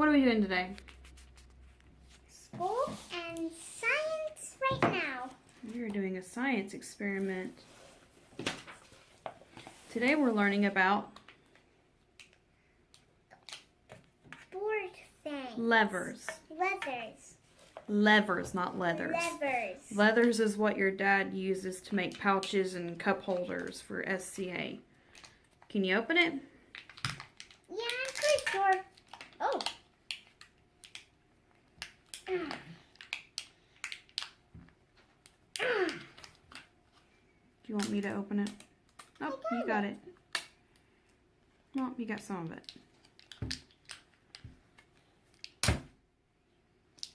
are we doing today? School and science right now. We're doing a science experiment. Today we're learning about Board things. levers. Levers. Levers, not leathers. Levers. Leathers is what your dad uses to make pouches and cup holders for SCA. Can you open it? Yeah, I'm pretty sure. Oh. Do you want me to open it? Oh, you got it. Well, you got some of it.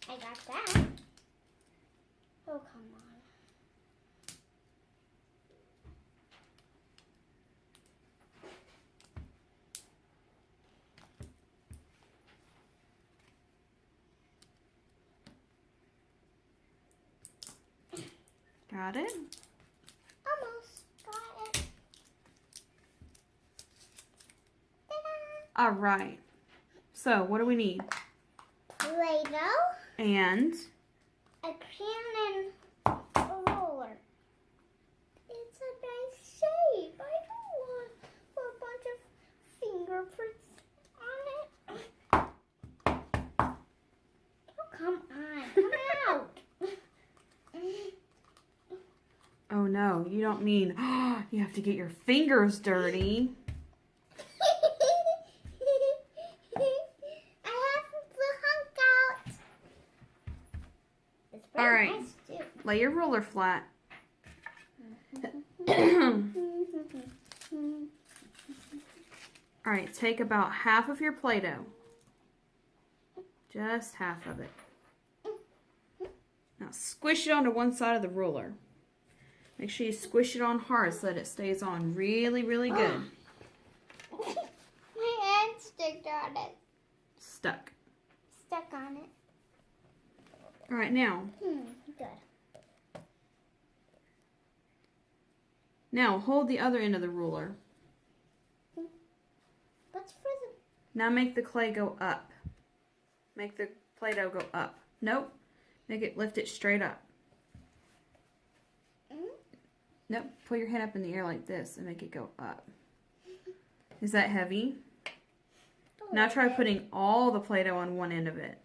I got that. Oh, come on. Got it? Almost got it. Ta-da! All right. So, what do we need? Play-Doh, And a crayon, and a roller. It's a nice shape. I don't want a bunch of fingerprints on it. Oh, come on. Come out. oh no, you don't mean you have to get your fingers dirty. I have the hunk out. It's very All right. nice too. Lay your ruler flat. All right, take about half of your Play-Doh. Just half of it. Now squish it onto one side of the ruler. Make sure you squish it on hard so that it stays on really, really good. My hand stuck on it. Stuck. Stuck on it. All right, now. Good. Now hold the other end of the ruler. What's for the... Now make the clay go up. Make the Play-Doh go up. Nope. Lift it straight up. Nope. Put your hand up in the air like this and make it go up. Is that heavy? Now try putting all the Play-Doh on one end of it.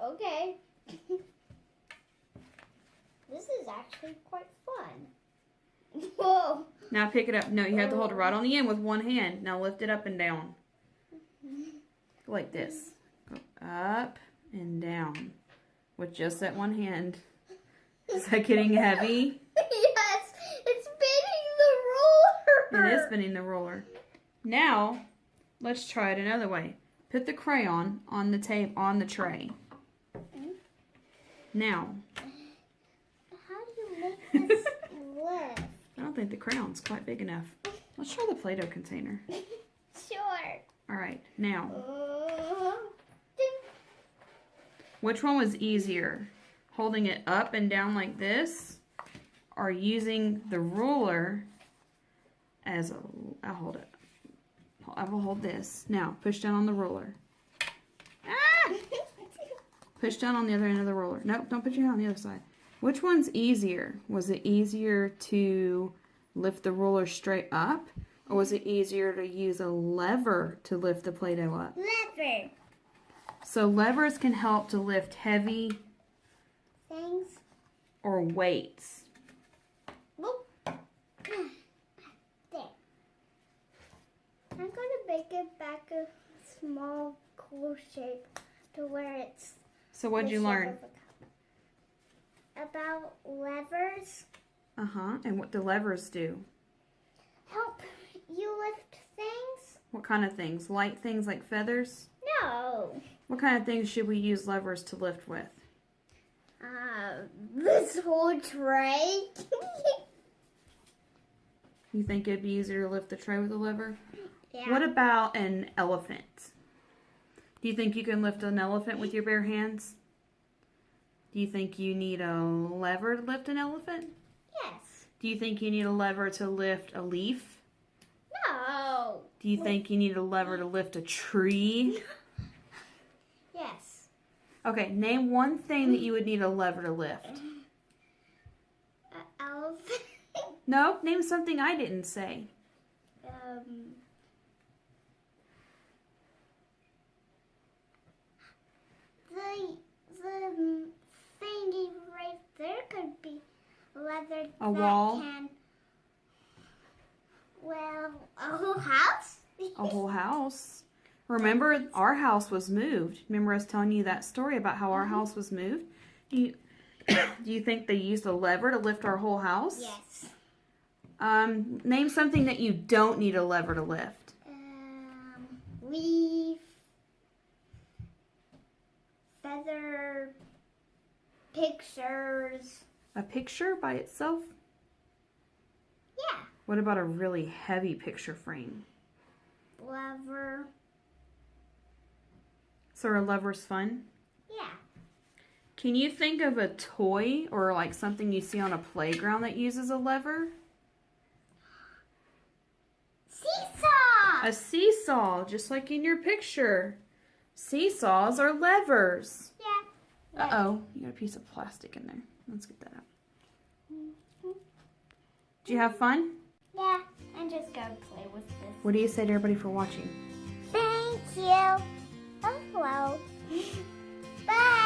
Okay. This is actually quite fun. Whoa. Now pick it up. No, you have to hold it right on the end with one hand. Now lift it up and down. Like this. Go up and down with just that one hand. Is that getting heavy? Yes, it's spinning the roller. It is spinning the roller. Now, let's try it another way. Put the crayon on the tray. Now, How do you make this lift? I don't think the crayon's quite big enough. Let's try the Play-Doh container. Sure. All right, now, Ding. which one was easier? Holding it up and down like this, or using the ruler as a... I'll hold it. I will hold this. Now, push down on the ruler. Ah! Push down on the other end of the roller. Nope, don't put your hand on the other side. Which one's easier? Was it easier to lift the ruler straight up? Or was it easier to use a lever to lift the Play-Doh up? Lever. So levers can help to lift heavy Things. or weights. Whoop. There. I'm going to make it back a small, cool shape to where it's... So what'd you learn? About levers. Uh-huh. And what do levers do? Help you lift things? What kind of things? Light things like feathers? No. What kind of things should we use levers to lift with? This whole tray. You think it'd be easier to lift the tray with a lever? Yeah. What about an elephant? Do you think you can lift an elephant with your bare hands? Do you think you need a lever to lift an elephant? Yes. Do you think you need a lever to lift a leaf? No. Do you think you need a lever to lift a tree? Okay, name one thing that you would need a lever to lift. Elephant. No, name something I didn't say. The thingy right there could be leather. A wall? A whole house? A whole house. Remember, our house was moved. Remember us telling you that story about how our house was moved? Do you think they used a lever to lift our whole house? Yes. Name something that you don't need a lever to lift. Leaf. Feather. Pictures. A picture by itself? Yeah. What about a really heavy picture frame? Lever. So a lever's fun? Yeah. Can you think of a toy or like something you see on a playground that uses a lever? Seesaw! A seesaw, just like in your picture. Seesaws are levers. Yeah. Uh-oh, you got a piece of plastic in there. Let's get that out. Did you have fun? Yeah, I'm just gonna play with this. What do you say to everybody for watching? Thank you. Oh, hello. Bye.